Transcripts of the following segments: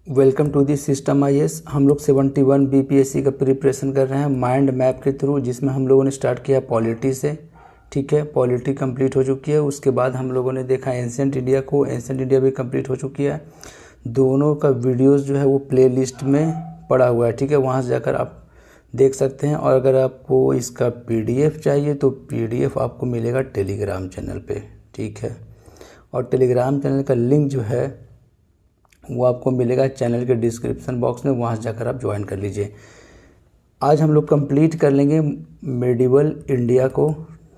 Welcome to the system IAS. हम लोग 71 BPSC का प्रिपरेशन कर रहे हैं माइंड मैप के थ्रू, जिसमें हम लोगों ने स्टार्ट किया पॉलिटी से। ठीक है, पॉलिटी कंप्लीट हो चुकी है। उसके बाद हम लोगों ने देखा एंशिएंट इंडिया को, एंशिएंट इंडिया भी कंप्लीट हो चुकी है। दोनों का वीडियोस जो है वो प्ले लिस्ट में पड़ा हुआ है। ठीक है, वहाँ से जाकर आप देख सकते हैं। और अगर आपको इसका पीडीएफ चाहिए तो पीडीएफ आपको मिलेगा टेलीग्राम चैनल पे। ठीक है, और टेलीग्राम चैनल का लिंक जो है वो आपको मिलेगा चैनल के डिस्क्रिप्शन बॉक्स में, वहाँ से जाकर आप ज्वाइन कर लीजिए। आज हम लोग कंप्लीट कर लेंगे मेडिवल इंडिया को।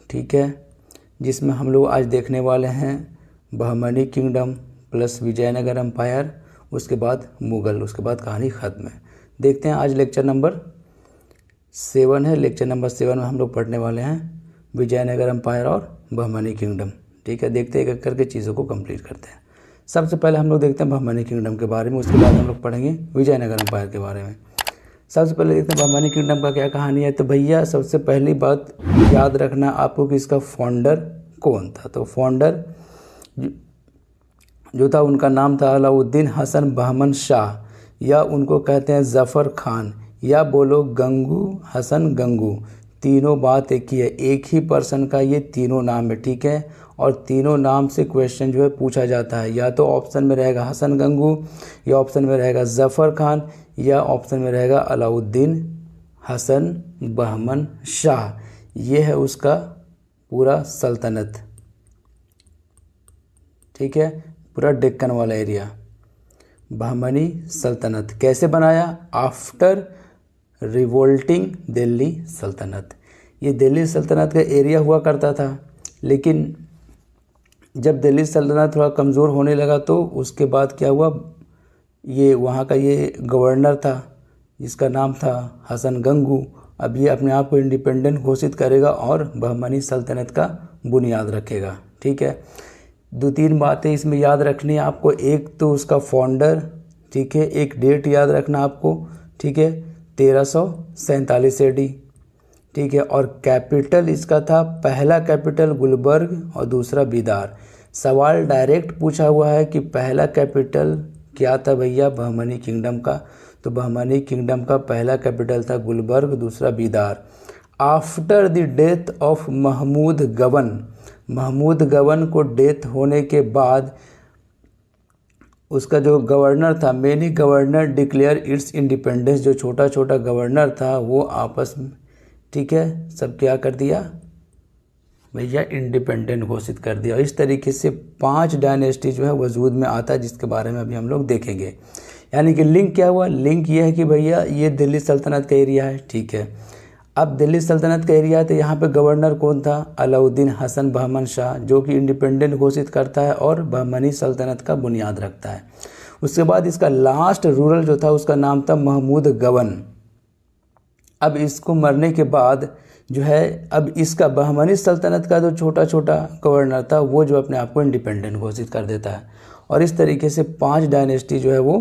ठीक है, जिसमें हम लोग आज देखने वाले हैं Bahmani kingdom plus Vijayanagara empire, उसके बाद मुग़ल, उसके बाद कहानी ख़त्म है। देखते हैं, आज लेक्चर नंबर 7 है। लेक्चर नंबर 7 में हम लोग पढ़ने वाले हैं विजयनगर एम्पायर और बहमनी किंगडम। ठीक है, देखते हैं एक एक करके चीज़ों को कंप्लीट करते हैं। सबसे पहले हम लोग देखते हैं बहमनी किंगडम के बारे में, उसके बाद हम लोग पढ़ेंगे विजयनगर एम्पायर के बारे में। सबसे पहले देखते हैं बहमनी किंगडम का क्या कहानी है। तो भैया सबसे पहली बात याद रखना आपको कि इसका फाउंडर कौन था। तो फाउंडर जो था उनका नाम था अलाउद्दीन हसन बहमन शाह, या उनको कहते हैं ज़फ़र खान, या बोलो गंगू हसन गंगू। तीनों बात एक ही है, एक ही पर्सन का ये तीनों नाम है। ठीक है, और तीनों नाम से क्वेश्चन जो है पूछा जाता है। या तो ऑप्शन में रहेगा हसन गंगू, या ऑप्शन में रहेगा ज़फ़र खान, या ऑप्शन में रहेगा अलाउद्दीन हसन बहमन शाह। ये है उसका पूरा सल्तनत। ठीक है, पूरा डेक्कन वाला एरिया बहमनी सल्तनत कैसे बनाया? आफ्टर रिवोल्टिंग दिल्ली सल्तनत। ये दिल्ली सल्तनत का एरिया हुआ करता था, लेकिन जब दिल्ली सल्तनत थोड़ा कमज़ोर होने लगा तो उसके बाद क्या हुआ, ये वहाँ का ये गवर्नर था जिसका नाम था हसन गंगू। अब ये अपने आप को इंडिपेंडेंट घोषित करेगा और बहमनी सल्तनत का बुनियाद रखेगा। ठीक है, 2-3 बातें इसमें याद रखनी है आपको। एक तो उसका फाउंडर, ठीक है, एक डेट याद रखना आपको। ठीक है, 1347 AD। ठीक है, और कैपिटल इसका था, पहला कैपिटल गुलबर्ग और दूसरा बीदार। सवाल डायरेक्ट पूछा हुआ है कि पहला कैपिटल क्या था भैया बहमनी किंगडम का। तो बहमनी किंगडम का पहला कैपिटल था गुलबर्ग, दूसरा Bidar. After the death of Mahmud Gawan, Mahmud गवन को डेथ होने के बाद उसका जो गवर्नर था, many governor declare it's independence. जो छोटा छोटा गवर्नर था वो आपस में, ठीक है, सब क्या कर दिया भैया, इंडिपेंडेंट घोषित कर दिया। इस तरीके से 5 डायनेस्टी जो है वजूद में आता है, जिसके बारे में अभी हम लोग देखेंगे। यानी कि लिंक क्या हुआ, लिंक ये है कि भैया ये दिल्ली सल्तनत का एरिया है। ठीक है, अब दिल्ली सल्तनत का एरिया है तो यहाँ पे गवर्नर कौन था? अलाउद्दीन हसन बहमन शाह, जो कि इंडिपेंडेंट घोषित करता है और बहमनी सल्तनत का बुनियाद रखता है। उसके बाद इसका लास्ट रूरल जो था उसका नाम था महमूद गवन। अब इसको मरने के बाद जो है, अब इसका बहमनी सल्तनत का जो छोटा छोटा गवर्नर था वो जो अपने आप को इंडिपेंडेंट घोषित कर देता है। और इस तरीके से 5 डायनेस्टी जो है वो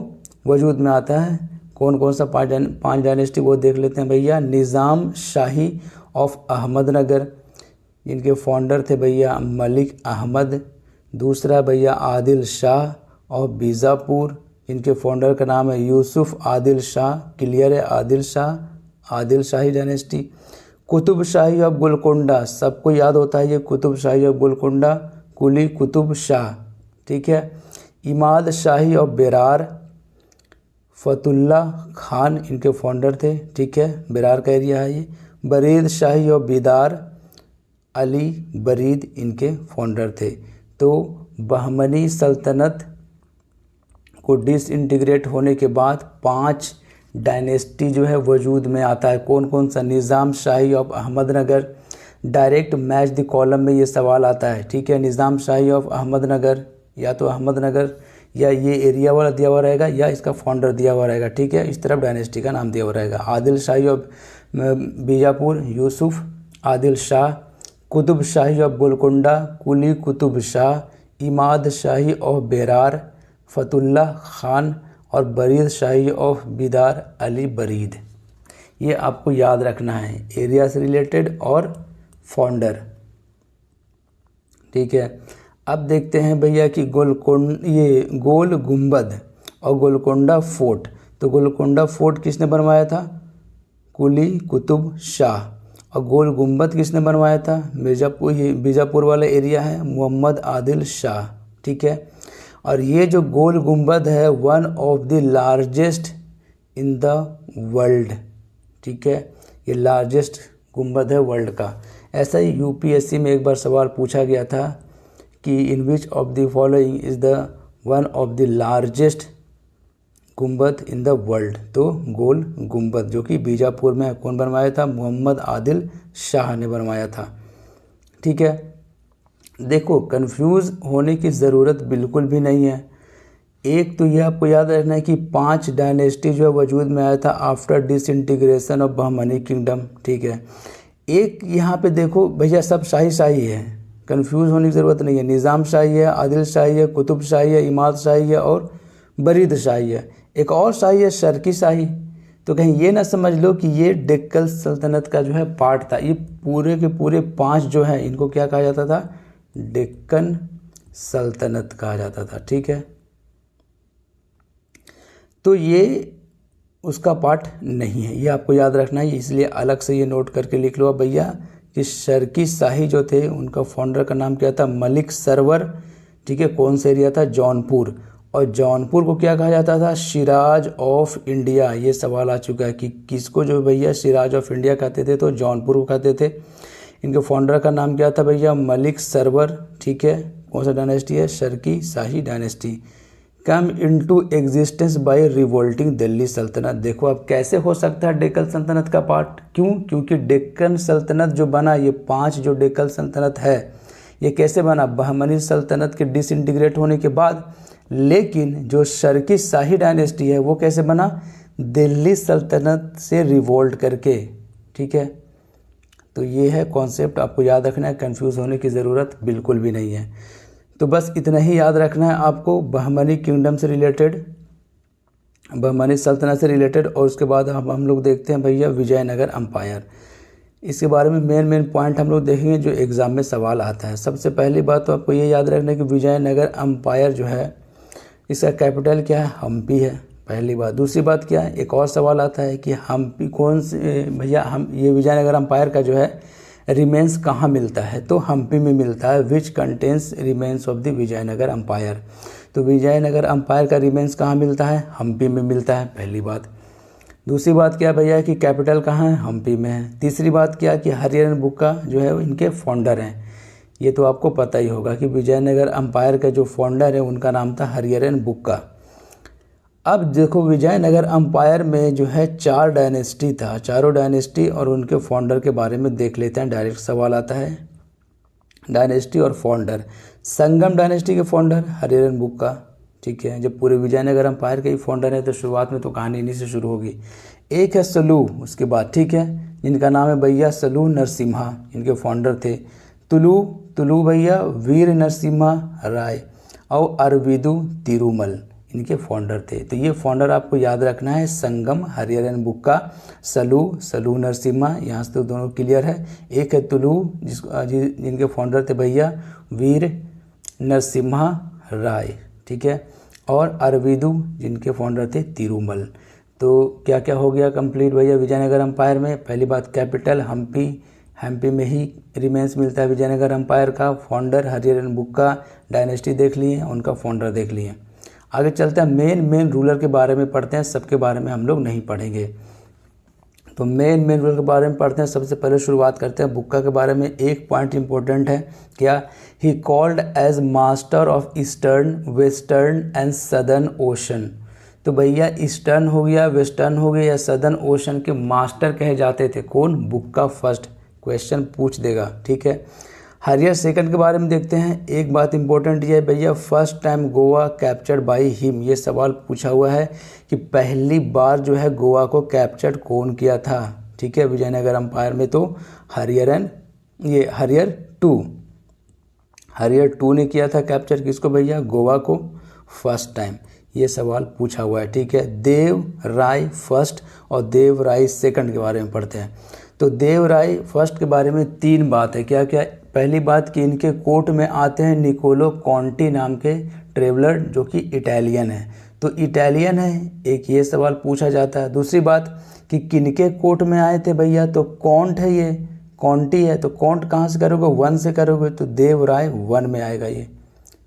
वजूद में आता है। कौन कौन सा 5 डायनेस्टी वो देख लेते हैं भैया। निज़ाम शाही ऑफ अहमदनगर, इनके फाउंडर थे भैया मलिक अहमद। दूसरा भैया आदिल शाह ऑफ बीजापुर, इनके फाउंडर का नाम है यूसुफ आदिल शाह। क्लियर है, आदिल शाह, आदिल शाही डायनेस्टी। कुतुब शाही ऑफ गोलकोंडा, सबको याद होता है ये कुतुब शाही ऑफ गोलकोंडा, कुली कुतुब शाह। ठीक है, इमाद शाही ऑफ बेरार, फतुल्ला खान इनके फाउंडर थे। ठीक है, बेरार का एरिया है ये। बरीद शाही ऑफ बीदार, अली बरीद इनके फाउंडर थे। तो बहमनी सल्तनत को डिसइंटीग्रेट होने के बाद 5 डायनेस्टी जो है वजूद में आता है। कौन कौन सा? Nizam Shahi of Ahmadnagar. Direct match the column में ये सवाल आता है। ठीक है, निज़ाम शाही ऑफ अहमदनगर, या तो अहमदनगर या ये एरिया वाला दिया हुआ रहेगा या इसका फाउंडर दिया हुआ रहेगा। ठीक है, इस तरफ डायनेस्टी का नाम दिया हुआ रहेगा। Adil Shahi of Bijapur, Yusuf Adil Shah. Qutb Shahi of Golconda, Quli Qutb Shah. Imad Shahi of Berar, Fathullah Khan. और बरीद शाही ऑफ बीदार, अली बरीद। ये आपको याद रखना है, एरिया से रिलेटेड और फाउंडर। ठीक है, अब देखते हैं भैया कि गोल गुंबद और गोलकोंडा फोर्ट, तो गोलकोंडा फोर्ट किसने बनवाया था? कुली कुतुब शाह। और गोल गुम्बद किसने बनवाया था? मिर्ज़ापुर, ये बीजापुर वाला एरिया है, मोहम्मद आदिल शाह। ठीक है, और ये जो गोल गुम्बद है one of the largest in the world. ठीक है, ये लार्जेस्ट गुम्बद है वर्ल्ड का। ऐसा ही यूपीएससी में एक बार सवाल पूछा गया था कि in which of the following is the one of the largest gumbad in the world, तो गोल गुम्बद जो कि बीजापुर में कौन बनवाया था? मोहम्मद आदिल शाह ने बनवाया था। ठीक है, देखो कंफ्यूज होने की ज़रूरत बिल्कुल भी नहीं है। एक तो ये आपको याद रखना है कि 5 डायनेस्टी जो है वजूद में आया था after disintegration of Bahmani kingdom. ठीक है, एक यहाँ पे देखो भैया सब शाही है, कंफ्यूज होने की ज़रूरत नहीं है। निज़ाम शाही है, आदिल शाही है, कुतुब शाही है, इमाद शाही है और बरीद शाही है। एक और शाही है शर्की शाही। तो कहीं ये ना समझ लो कि ये डेक्कन सल्तनत का जो है पार्ट था। ये पूरे के पूरे 5 जो है इनको क्या कहा जाता था? डेक्कन सल्तनत कहा जाता था। ठीक है, तो ये उसका पार्ट नहीं है, ये आपको याद रखना है, इसलिए अलग से ये नोट करके लिख लो भैया कि शर्की शाही जो थे उनका फाउंडर का नाम क्या था? मलिक सरवर। ठीक है, कौन सा एरिया था? जौनपुर। और जौनपुर को क्या कहा जाता था? Siraj of India. ये सवाल आ चुका है कि किसको जो भैया सिराज ऑफ इंडिया कहते थे, तो जौनपुर को कहते थे। इनके फाउंडर का नाम क्या था भैया? मलिक सरवर। ठीक है, कौन सा डायनेस्टी है? Sharqi Shahi dynasty. Come into existence by revolting Delhi Sultanat. देखो अब कैसे हो सकता है डेक्कन सल्तनत का पार्ट? क्यों? क्योंकि डेक्कन सल्तनत जो बना, ये 5 जो डेक्कन सल्तनत है ये कैसे बना? बहमनी सल्तनत के डिसइंटीग्रेट होने के बाद। लेकिन जो शर्की शाही डायनेस्टी है वो कैसे बना? दिल्ली सल्तनत से रिवोल्ट करके। ठीक है, तो ये है कॉन्सेप्ट, आपको याद रखना है, कंफ्यूज होने की ज़रूरत बिल्कुल भी नहीं है। तो बस इतना ही याद रखना है आपको बहमनी किंगडम से रिलेटेड, बहमनी सल्तनत से रिलेटेड। और उसके बाद हम लोग देखते हैं भैया विजयनगर अम्पायर। इसके बारे में मेन पॉइंट हम लोग देखेंगे जो एग्ज़ाम में सवाल आता है। सबसे पहली बात तो आपको ये याद रखना है कि विजयनगर अम्पायर जो है इसका कैपिटल क्या है? हम्पी है, पहली बात। दूसरी बात क्या है? एक और सवाल आता है कि हम्पी कौन से भैया, हम ये विजयनगर अम्पायर का जो है रिमेंस कहाँ मिलता है? तो हम्पी में मिलता है। Which contains remains of the Vijayanagara empire. तो विजयनगर अम्पायर का रिमेंस कहाँ मिलता है? हम्पी में मिलता है, पहली बात। दूसरी बात क्या भैया कि कैपिटल कहाँ है? हम्पी में है। तीसरी बात क्या कि हरियर एंड बुक्का जो है इनके फाउंडर हैं। ये तो आपको पता ही होगा कि विजयनगर अम्पायर का जो फाउंडर है उनका नाम था हरियर एंड बुक्का। अब देखो विजयनगर अम्पायर में जो है 4 डायनेस्टी था, चारों डायनेस्टी और उनके फाउंडर के बारे में देख लेते हैं। डायरेक्ट सवाल आता है डायनेस्टी और फाउंडर। संगम डायनेस्टी के फाउंडर हरियर एंड बुक्का। ठीक है, जब पूरे विजयनगर अम्पायर के ही फाउंडर है तो शुरुआत में तो कहानी इन्हीं से शुरू होगी। एक है सलू उसके बाद, ठीक है, जिनका नाम है भैया सलू नरसिम्हा, इनके फाउंडर थे। तुलू भैया वीर नरसिम्हा राय और अरविंदु तिरुमल इनके फाउंडर थे। तो ये फाउंडर आपको याद रखना है, संगम हरियर एंड बुक्का, सलू नरसिम्हा, यहाँ से तो दोनों क्लियर है। एक है तुलू जिनके फाउंडर थे भैया वीर नरसिम्हा राय, ठीक है, और अरविंदु जिनके फाउंडर थे तिरुमल। तो क्या क्या हो गया कंप्लीट भैया विजयनगर अम्पायर में? पहली बात कैपिटल हम्पी में ही रिमेंस मिलता है विजयनगर अम्पायर का। फाउंडर हरियर एंड बुक्का, डायनेस्टी देख लिए, उनका फाउंडर देख लिए। आगे चलते हैं मेन रूलर के बारे में पढ़ते हैं, सबके बारे में हम लोग नहीं पढ़ेंगे। तो मेन रूलर के बारे में पढ़ते हैं। सबसे पहले शुरुआत करते हैं बुक्का के बारे में। एक पॉइंट इंपॉर्टेंट है, क्या? He called as master of eastern, western and southern ocean. तो भैया ईस्टर्न हो गया, वेस्टर्न हो गया या सदर्न ओशन के मास्टर कहे जाते थे। कौन? बुक्का फर्स्ट, क्वेश्चन पूछ देगा, ठीक है। हरियर सेकंड के बारे में देखते हैं। एक बात इंपॉर्टेंट ये है भैया, first time Goa captured by him, ये सवाल पूछा हुआ है कि पहली बार जो है गोवा को कैप्चर कौन किया था, ठीक है, विजयनगर अम्पायर में। तो हरियर टू ने किया था कैप्चर, किसको भैया? गोवा को फर्स्ट टाइम। ये सवाल पूछा हुआ है, ठीक है। देव राय फर्स्ट और देव राय सेकंड के बारे में पढ़ते हैं। तो देव राय फर्स्ट के बारे में 3 बात है, क्या क्या? पहली बात कि इनके कोर्ट में आते हैं निकोलो कॉन्टी नाम के ट्रेवलर जो कि इटालियन है। तो इटालियन है, एक ये सवाल पूछा जाता है। दूसरी बात कि किनके कोर्ट में आए थे भैया, तो कॉन्ट है, ये कॉन्टी है, तो कॉन्ट कहाँ से करोगे, वन से करोगे, तो देवराय वन में आएगा ये।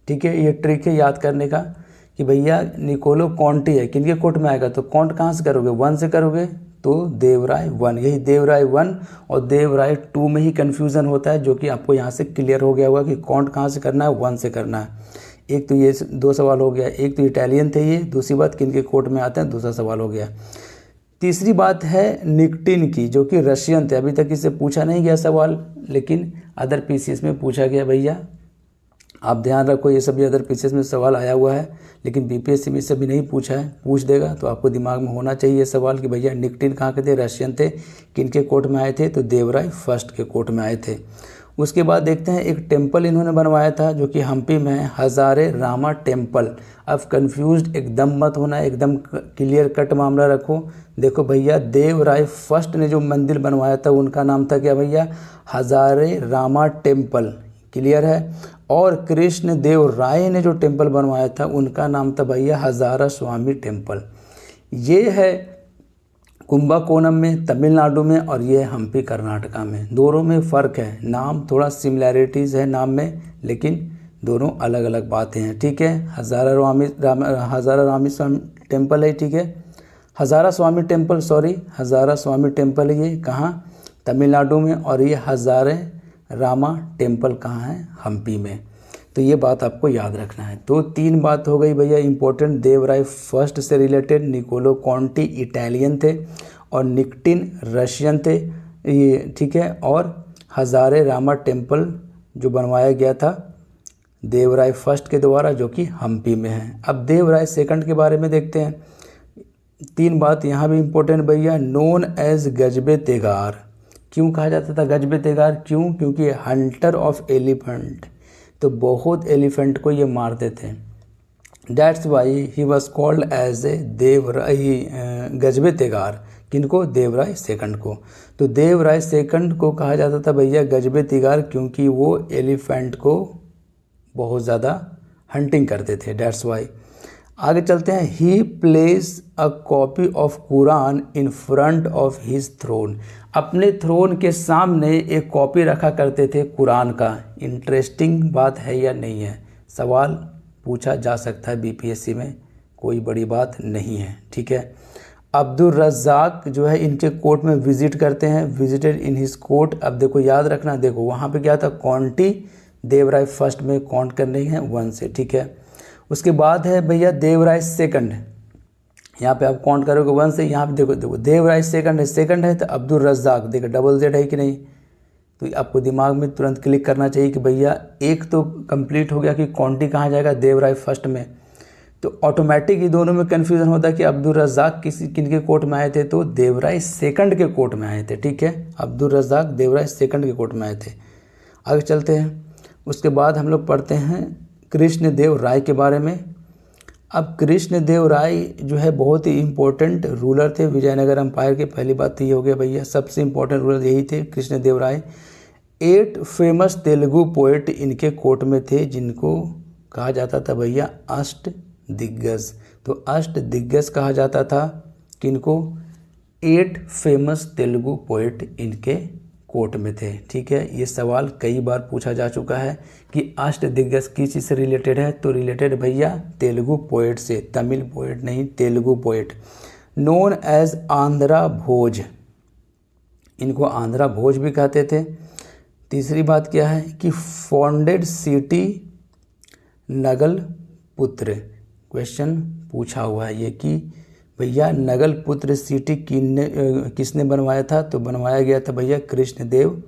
ठीक है, ये ट्रिक है याद करने का कि भैया निकोलो कॉन्टी है, किनके कोर्ट में आएगा, तो कॉन्ट कहाँ से करोगे, वन से करोगे, तो देवराय वन। यही देवराय वन और देवराय टू में ही कन्फ्यूज़न होता है, जो कि आपको यहाँ से क्लियर हो गया होगा कि कॉन्ट कहाँ से करना है, वन से करना है। एक तो ये दो सवाल हो गया, एक तो इटालियन थे ये, दूसरी बात किनके कोर्ट में आते हैं, दूसरा सवाल हो गया। तीसरी बात है निकटिन की, जो कि रशियन थे। अभी तक इससे पूछा नहीं गया सवाल, लेकिन अदर पीसीएस में पूछा गया भैया, आप ध्यान रखो, ये सभी अदर पीसीएस में सवाल आया हुआ है, लेकिन बीपीएससी में इससे भी नहीं पूछा है, पूछ देगा तो आपको दिमाग में होना चाहिए सवाल कि भैया निकटिन कहाँ के थे, रशियन थे, किनके कोर्ट में आए थे, तो देवराय फर्स्ट के कोर्ट में आए थे। उसके बाद देखते हैं एक टेम्पल इन्होंने बनवाया था जो कि हम्पी में है, हजारे रामा टेम्पल। अब कंफ्यूज्ड एकदम मत होना, एकदम क्लियर कट मामला रखो। देखो भैया, देवराय फर्स्ट ने जो मंदिर बनवाया था उनका नाम था क्या भैया, हजारे रामा टेम्पल, क्लियर है। और कृष्ण देव राय ने जो टेम्पल बनवाया था उनका नाम था भैया हजारा स्वामी टेम्पल। ये है कुंभकोणम में तमिलनाडु में, और ये है हम्पी कर्नाटका में। दोनों में फ़र्क है, नाम थोड़ा सिमिलैरिटीज़ है नाम में, लेकिन दोनों अलग अलग बातें हैं। ठीक है, हजारा रामी स्वामी टेम्पल है, ठीक है, हजारा स्वामी टेम्पल, सॉरी हजारा स्वामी टेम्पल है, ये कहाँ, तमिलनाडु में, और ये हजारे रामा टेम्पल कहाँ है, हम्पी में। तो ये बात आपको याद रखना है। तो तीन बात हो गई भैया इंपॉर्टेंट, देवराय फर्स्ट से रिलेटेड, निकोलो कॉन्टी इटालियन थे, और निकटिन रशियन थे ये, ठीक है, और हजारे रामा टेम्पल जो बनवाया गया था देवराय फर्स्ट के द्वारा, जो कि हम्पी में है। अब देवराय सेकंड के बारे में देखते हैं। तीन बात यहाँ भी इम्पोर्टेंट भैया, नोन एज गजबे तेगार। क्यों कहा जाता था गजबे तेगार, क्यों, क्योंकि हंटर ऑफ एलिफेंट, तो बहुत एलिफेंट को ये मारते थे। That's why he was called as a Devaraya Gajabetekara. किनको, देवराय सेकंड को। तो देवराय सेकंड को कहा जाता था भैया गजबे तेगार, क्योंकि वो एलिफेंट को बहुत ज़्यादा हंटिंग करते थे, डैट्स वाई। आगे चलते हैं। He placed a copy of Quran in front of his throne. अपने थ्रोन के सामने एक कॉपी रखा करते थे कुरान का। इंटरेस्टिंग बात है या नहीं है, सवाल पूछा जा सकता है बीपीएससी में, कोई बड़ी बात नहीं है। ठीक है, अब्दुल रज़ाक जो है इनके कोर्ट में विजिट करते हैं, विजिटेड इन हिज कोर्ट। अब देखो याद रखना, देखो वहाँ पे क्या था, कॉन्टी, देवराय फर्स्ट में काउंट करने हैं वन से। ठीक है, उसके बाद है भैया देवराय सेकंड, यहाँ पे आप काउंट करोगे वन से। यहाँ पे देखो देवराय सेकंड है तो अब्दुल रज़ाक, देखो डबल जेड है कि नहीं, तो आपको दिमाग में तुरंत क्लिक करना चाहिए कि भैया एक तो कंप्लीट हो गया कि कॉन्टी कहाँ जाएगा, देवराय फर्स्ट में। तो ऑटोमेटिक ही दोनों में कन्फ्यूज़न होता है कि अब्दुल रज़ाक किनके कोर्ट में आए थे, तो देवराय सेकंड के कोर्ट में आए थे। ठीक है, अब्दुल रज़ाक देवराय सेकंड के कोर्ट में आए थे। आगे चलते हैं। उसके बाद हम लोग पढ़ते हैं कृष्ण देव राय के बारे में। अब कृष्ण देव राय जो है बहुत ही इम्पोर्टेंट रूलर थे विजयनगर एम्पायर के। पहली बात तो ये हो गया भैया, सबसे इम्पोर्टेंट रूलर यही थे कृष्ण देव राय। 8 फेमस तेलुगु पोएट इनके कोर्ट में थे, जिनको कहा जाता था भैया अष्ट दिग्गज। तो अष्ट दिग्गज कहा जाता था किनको, 8 फेमस तेलुगु पोएट इनके कोर्ट में थे। ठीक है, ये सवाल कई बार पूछा जा चुका है कि अष्ट दिग्गज किस चीज़ से रिलेटेड है, तो रिलेटेड भैया तेलुगु पोएट से, तमिल पोएट नहीं, Telugu poet. Known as Andhra Bhoja, इनको आंध्रा भोज भी कहते थे। तीसरी बात क्या है कि फाउंडेड सिटी नगल पुत्र, क्वेश्चन पूछा हुआ है ये कि भैया नगल पुत्र सिटी किसने बनवाया था, तो बनवाया गया था भैया कृष्णदेव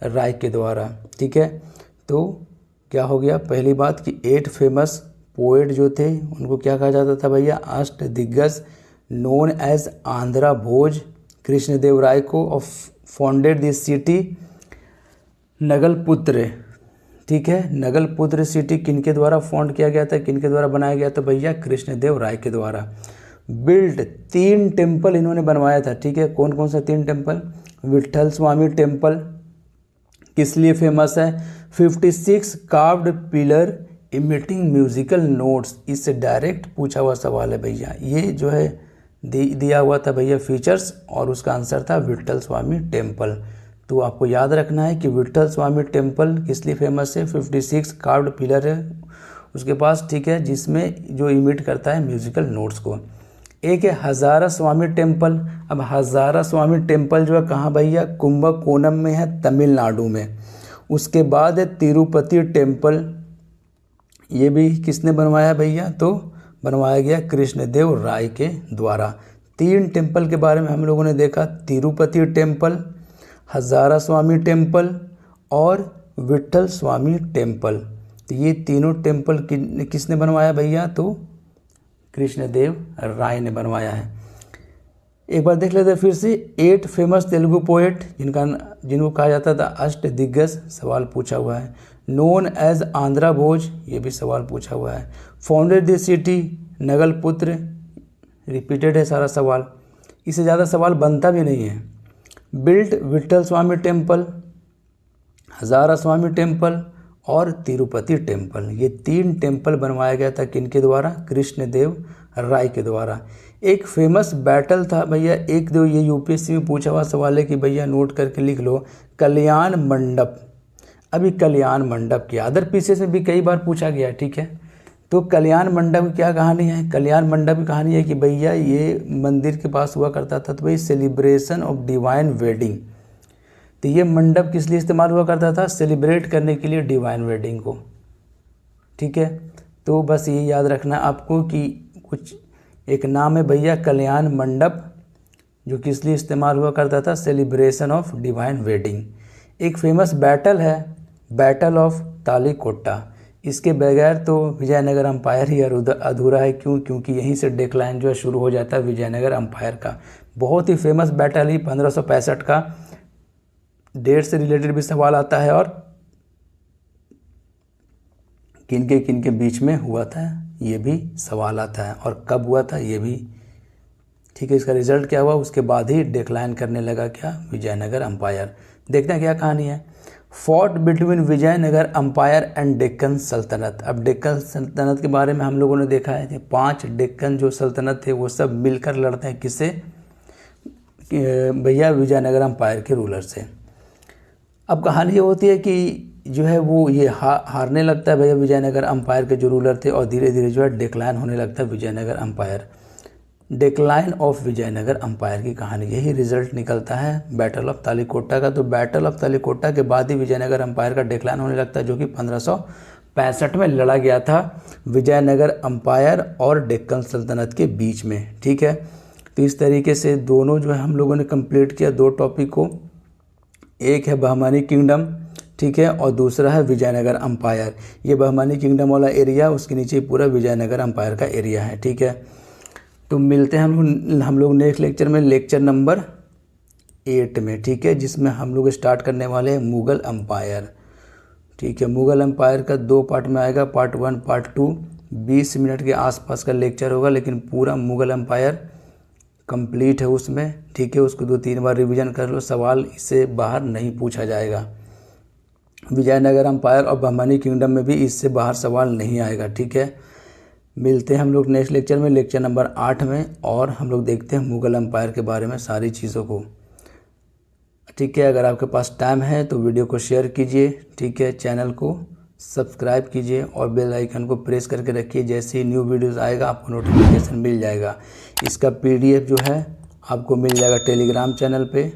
राय के द्वारा। ठीक है, तो क्या हो गया, पहली बात कि 8 फेमस पोएट जो थे उनको क्या कहा जाता था भैया, अष्ट दिग्गज। नोन एज आंध्रा भोज, कृष्णदेव राय को, ऑफ फाउंडेड दिस सिटी नगलपुत्र। ठीक है, नगलपुत्र सिटी किनके द्वारा फाउंड किया गया था, किनके द्वारा बनाया गया था भैया, कृष्णदेव राय के द्वारा। बिल्ड 3 टेम्पल इन्होंने बनवाया था। ठीक है, कौन कौन सा 3 टेम्पल, विट्ठल स्वामी टेम्पल किस लिए फेमस है, 56 carved pillar emitting musical notes, इससे डायरेक्ट पूछा हुआ सवाल है भैया। ये जो है दिया हुआ था भैया फीचर्स, और उसका आंसर था विट्ठल स्वामी टेम्पल। तो आपको याद रखना है कि विट्ठल स्वामी टेम्पल किस लिए फेमस है, 56 कार्व्ड पिलर है उसके पास, ठीक है, जिसमें जो इमिट करता है म्यूजिकल नोट्स को। एक है हजारा स्वामी टेम्पल। अब हजारा स्वामी टेम्पल जो है कहाँ भैया, कुंभकोणम में है, तमिलनाडु में। उसके बाद है तिरुपति टेम्पल, ये भी किसने बनवाया भैया, तो बनवाया गया कृष्णदेव राय के द्वारा। 3 टेम्पल के बारे में हम लोगों ने देखा, तिरुपति टेम्पल, हजारा स्वामी टेम्पल और विट्ठल स्वामी टेम्पल। तो ये तीनों टेम्पल किसने बनवाया भैया, तो कृष्णदेव राय ने बनवाया है। एक बार देख लेते हैं फिर से 8 फेमस तेलुगु पोएट जिनको कहा जाता था अष्ट दिग्गज, सवाल पूछा हुआ है। नोन एज आंध्रा भोज, ये भी सवाल पूछा हुआ है। फाउंडेड द सिटी, नगल पुत्र, रिपीटेड है सारा सवाल, इससे ज़्यादा सवाल बनता भी नहीं है। बिल्ट विट्ठल स्वामी टेम्पल, हजारा स्वामी टेम्पल और तिरुपति टेम्पल, ये 3 टेम्पल बनवाया गया था किनके द्वारा, कृष्णदेव राय के द्वारा। एक फेमस बैटल था भैया, एक दो ये यूपीएससी में पूछा हुआ सवाल है कि भैया नोट करके लिख लो, कल्याण मंडप। अभी कल्याण मंडप की अदर पीसेस में भी कई बार पूछा गया, ठीक है। तो कल्याण मंडप की क्या कहानी है, कल्याण मंडप की कहानी है कि भैया ये मंदिर के पास हुआ करता था, तो भाई सेलिब्रेशन ऑफ डिवाइन वेडिंग। तो ये मंडप किस लिए इस्तेमाल हुआ करता था, सेलिब्रेट करने के लिए डिवाइन वेडिंग को, ठीक है। तो बस ये याद रखना आपको कि कुछ एक नाम है भैया कल्याण मंडप, जो किस लिए इस्तेमाल हुआ करता था, सेलिब्रेशन ऑफ डिवाइन वेडिंग। एक फेमस बैटल है, बैटल ऑफ तालीकोटा। इसके बगैर तो विजयनगर अम्पायर ही अधूरा है, क्यों, क्योंकि यहीं से डेक्लाइन जो है शुरू हो जाता है विजयनगर अम्पायर का। बहुत ही फेमस बैटल ही 1565 का, डेट से रिलेटेड भी सवाल आता है और किन के बीच में हुआ था ये भी सवाल आता है, और कब हुआ था ये भी, ठीक है। इसका रिजल्ट क्या हुआ, उसके बाद ही डिक्लाइन करने लगा क्या, विजयनगर अम्पायर। देखते हैं क्या कहानी है। Fought between Vijayanagara empire and Deccan सल्तनत। अब डेक्कन सल्तनत के बारे में हम लोगों ने देखा है कि 5 डेक्कन जो सल्तनत थे वो सब मिलकर लड़ते हैं, किससे भैया, विजयनगर अम्पायर के रूलर से। अब कहानी ये होती है कि जो है वो ये हारने लगता है भैया विजयनगर अम्पायर के जो रूलर थे, और धीरे धीरे जो है डिक्लाइन होने लगता है Vijayanagara empire. Decline of Vijayanagara empire की कहानी, यही रिजल्ट निकलता है बैटल ऑफ तालीकोटा का। तो बैटल ऑफ तालीकोटा के बाद ही विजयनगर अम्पायर का डिक्लाइन होने लगता है, जो कि 1565 में लड़ा गया था विजयनगर अम्पायर और डेक्कन सल्तनत के बीच में, ठीक है। तो इस तरीके से दोनों जो है हम लोगों ने कंप्लीट किया 2 टॉपिक को, एक है बहमानी किंगडम, ठीक है, और दूसरा है विजयनगर अम्पायर। ये बहमानी किंगडम वाला एरिया, उसके नीचे पूरा विजयनगर अम्पायर का एरिया है, ठीक है। तो मिलते हैं हम लोग नेक्स्ट लेक्चर में, लेक्चर नंबर 8 में, ठीक है, जिसमें हम लोग स्टार्ट करने वाले हैं मुग़ल अम्पायर, ठीक है। मुग़ल अम्पायर का 2 पार्ट में आएगा, पार्ट 1 पार्ट 2, 20 मिनट के आसपास का लेक्चर होगा, लेकिन पूरा मुग़ल अम्पायर कंप्लीट है उसमें, ठीक है। उसको 2-3 बार रिवीजन कर लो, सवाल इससे बाहर नहीं पूछा जाएगा। विजयनगर अम्पायर और बहमानी किंगडम में भी इससे बाहर सवाल नहीं आएगा, ठीक है। मिलते हैं हम लोग नेक्स्ट लेक्चर में, लेक्चर नंबर 8 में, और हम लोग देखते हैं मुग़ल अम्पायर के बारे में सारी चीज़ों को, ठीक है। अगर आपके पास टाइम है तो वीडियो को शेयर कीजिए, ठीक है, चैनल को सब्सक्राइब कीजिए और बेल आइकन को प्रेस करके रखिए। जैसे ही न्यू वीडियोस आएगा आपको नोटिफिकेशन मिल जाएगा। इसका PDF जो है आपको मिल जाएगा टेलीग्राम चैनल पे,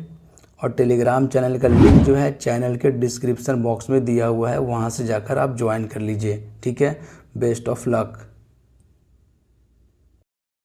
और टेलीग्राम चैनल का लिंक जो है चैनल के डिस्क्रिप्शन बॉक्स में दिया हुआ है, वहाँ से जाकर आप ज्वाइन कर लीजिए, ठीक है। Best of luck.